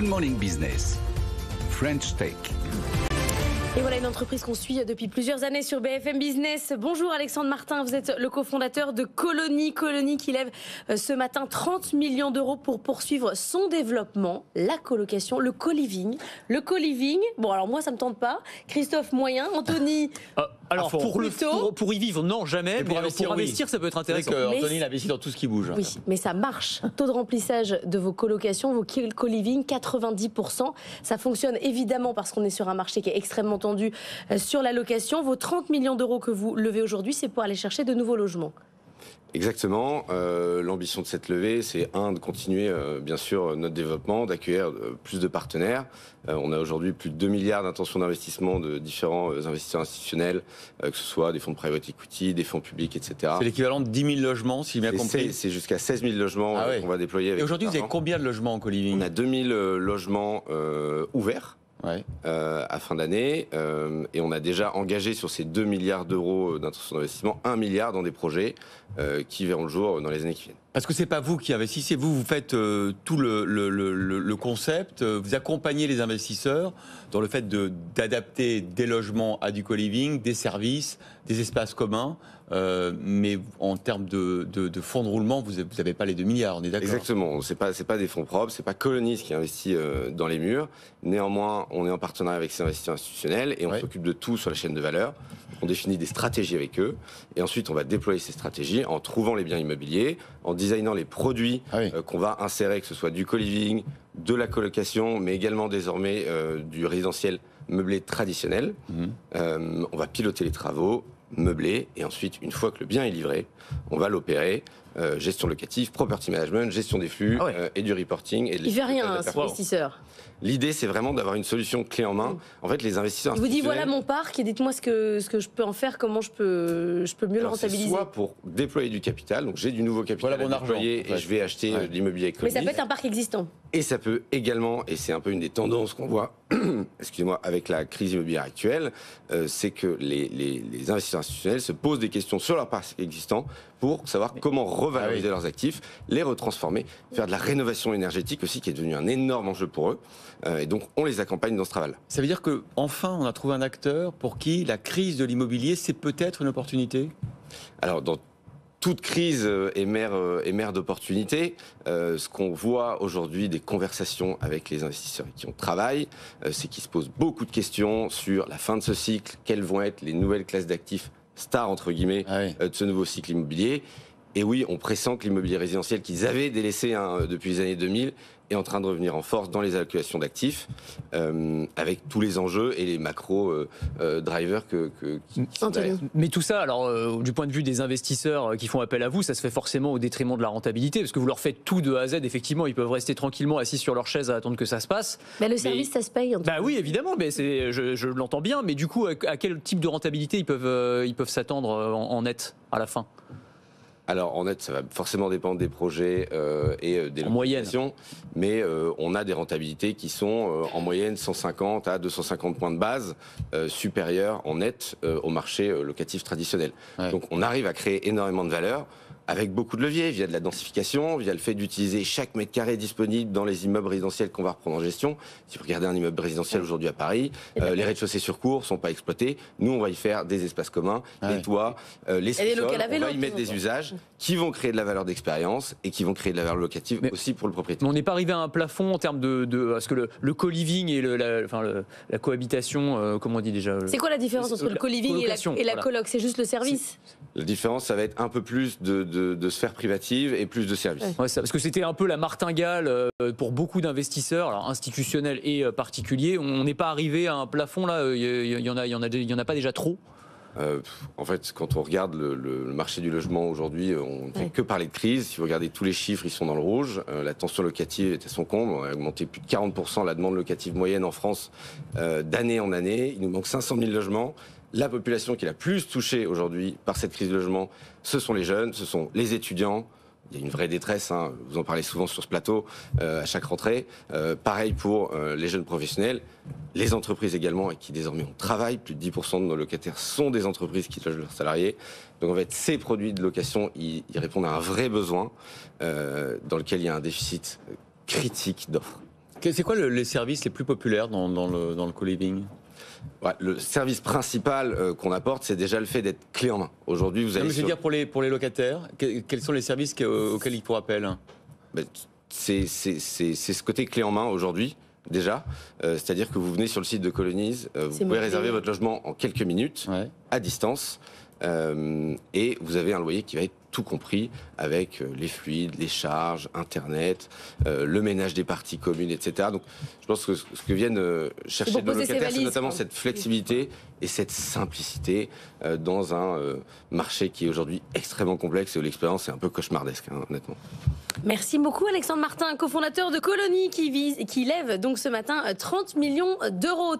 Good Morning Business, French Tech. Et voilà une entreprise qu'on suit depuis plusieurs années sur BFM Business. Bonjour Alexandre Martin, vous êtes le cofondateur de Colony. Colony qui lève ce matin 30 millions d'euros pour poursuivre son développement, la colocation, le co-living. Le co-living, bon alors moi ça me tente pas. Christophe moyen, Anthony. Alors pour y vivre, non jamais. Mais pour investir, ça peut être intéressant. Anthony il investit dans tout ce qui bouge. Oui, mais ça marche. Taux de remplissage de vos colocations, vos co-living, 90%. Ça fonctionne évidemment parce qu'on est sur un marché qui est extrêmement tendu sur la location. Vos 30 millions d'euros que vous levez aujourd'hui, c'est pour aller chercher de nouveaux logements. Exactement. L'ambition de cette levée, c'est de continuer bien sûr notre développement, d'accueillir plus de partenaires. On a aujourd'hui plus de 2 milliards d'intentions d'investissement de différents investisseurs institutionnels, que ce soit des fonds de private equity, des fonds publics, etc. C'est l'équivalent de 10 000 logements, si j'ai bien compris. C'est jusqu'à 16 000 logements qu'on va déployer. Avec Et aujourd'hui, vous avez combien de logements en co-living ? On a 2 000 logements ouverts. À fin d'année, et on a déjà engagé sur ces 2 milliards d'euros d'intention d'investissement 1 milliard dans des projets qui verront le jour dans les années qui viennent. Parce que c'est pas vous qui investissez, vous faites tout le concept, vous accompagnez les investisseurs dans le fait d'adapter des logements à du co-living, des services, des espaces communs, mais en termes de fonds de roulement, vous n'avez pas les 2 milliards, on est d'accord ? Exactement, c'est pas des fonds propres, c'est pas Colony qui investit dans les murs. Néanmoins, on est en partenariat avec ces investisseurs institutionnels et on s'occupe de tout sur la chaîne de valeur. On définit des stratégies avec eux et ensuite on va déployer ces stratégies en trouvant les biens immobiliers, en designant les produits qu'on va insérer, que ce soit du co-living, de la colocation, mais également désormais du résidentiel meublé traditionnel. On va piloter les travaux, meubler, et ensuite, une fois que le bien est livré, on va l'opérer. Gestion locative, property management, gestion des flux et du reporting. Et il ne fait rien, cet investisseur. L'idée, c'est vraiment d'avoir une solution clé en main. En fait, les investisseurs... Il vous dit, voilà mon parc, et dites-moi ce que je peux en faire, comment je peux mieux le rentabiliser. Soit pour déployer du capital, donc j'ai du nouveau capital à déployer et je vais acheter de l'immobilier avec Colony. Mais ça peut être un parc existant. Et ça peut également, et c'est un peu une des tendances qu'on voit, excusez-moi, avec la crise immobilière actuelle, c'est que les investisseurs institutionnels se posent des questions sur leur parc existant pour savoir comment revaloriser leurs actifs, les retransformer, faire de la rénovation énergétique aussi, qui est devenu un énorme enjeu pour eux. Et donc, on les accompagne dans ce travail-là. Ça veut dire qu'enfin, on a trouvé un acteur pour qui la crise de l'immobilier, c'est peut-être une opportunité ? Alors, dans toute crise est mère d'opportunités. Ce qu'on voit aujourd'hui des conversations avec les investisseurs qui on travaille, c'est qu'ils se posent beaucoup de questions sur la fin de ce cycle, quelles vont être les nouvelles classes d'actifs stars, entre guillemets, de ce nouveau cycle immobilier. Et oui, on pressent que l'immobilier résidentiel qu'ils avaient délaissé depuis les années 2000 est en train de revenir en force dans les allocations d'actifs, avec tous les enjeux et les macro-drivers qui sont derrière. Mais tout ça, alors, du point de vue des investisseurs qui font appel à vous, ça se fait forcément au détriment de la rentabilité, parce que vous leur faites tout de A à Z, effectivement, ils peuvent rester tranquillement assis sur leur chaise à attendre que ça se passe. Mais le service, ça se paye. Bah oui, évidemment, mais je l'entends bien, mais du coup, à quel type de rentabilité ils peuvent s'attendre en net à la fin ? Alors, en net, ça va forcément dépendre des projets et des localisations, mais on a des rentabilités qui sont en moyenne 150 à 250 points de base supérieurs en net au marché locatif traditionnel. Donc, on arrive à créer énormément de valeur avec beaucoup de leviers, via de la densification, via le fait d'utiliser chaque mètre carré disponible dans les immeubles résidentiels qu'on va reprendre en gestion. Si vous regardez un immeuble résidentiel aujourd'hui à Paris, les rez-de-chaussée sur cour ne sont pas exploités. Nous, on va y faire des espaces communs, les toits, les sous-sols, on va y mettre des usages qui vont créer de la valeur d'expérience et qui vont créer de la valeur locative aussi pour le propriétaire. Mais on n'est pas arrivé à un plafond en termes parce que le co-living et la cohabitation, comment on dit déjà C'est quoi la différence entre le co-living et la coloc ? C'est juste le service ? La différence, ça va être un peu plus de sphère privative et plus de services. Parce que c'était un peu la martingale pour beaucoup d'investisseurs, alors institutionnels et particuliers. On n'est pas arrivé à un plafond là. Il y en a pas déjà trop. En fait, quand on regarde le marché du logement aujourd'hui, on ne fait que parler de crise. Si vous regardez tous les chiffres, ils sont dans le rouge. La tension locative est à son comble. On a augmenté plus de 40% la demande locative moyenne en France d'année en année. Il nous manque 500 000 logements. La population qui est la plus touchée aujourd'hui par cette crise de logement, ce sont les jeunes, ce sont les étudiants. Il y a une vraie détresse, vous en parlez souvent sur ce plateau à chaque rentrée. Pareil pour les jeunes professionnels, les entreprises également, et qui désormais on travaille. Plus de 10% de nos locataires sont des entreprises qui logent leurs salariés. Donc en fait, ces produits de location, ils répondent à un vrai besoin dans lequel il y a un déficit critique d'offres. C'est quoi les services les plus populaires dans le co-living? Ouais, le service principal qu'on apporte, c'est déjà le fait d'être clé en main. Aujourd'hui, vous avez. Je veux dire pour les locataires, quels sont les services auxquels ils font appel? C'est ce côté clé en main aujourd'hui. Déjà, c'est-à-dire que vous venez sur le site de Colonize, vous pouvez réserver votre logement en quelques minutes, à distance, et vous avez un loyer qui va être tout compris avec les fluides, les charges, Internet, le ménage des parties communes, etc. Donc, je pense que ce que viennent chercher nos locataires, c'est notamment cette flexibilité et cette simplicité dans un marché qui est aujourd'hui extrêmement complexe et où l'expérience est un peu cauchemardesque, honnêtement. Merci beaucoup Alexandre Martin, cofondateur de Colony qui lève donc ce matin 30 millions d'euros.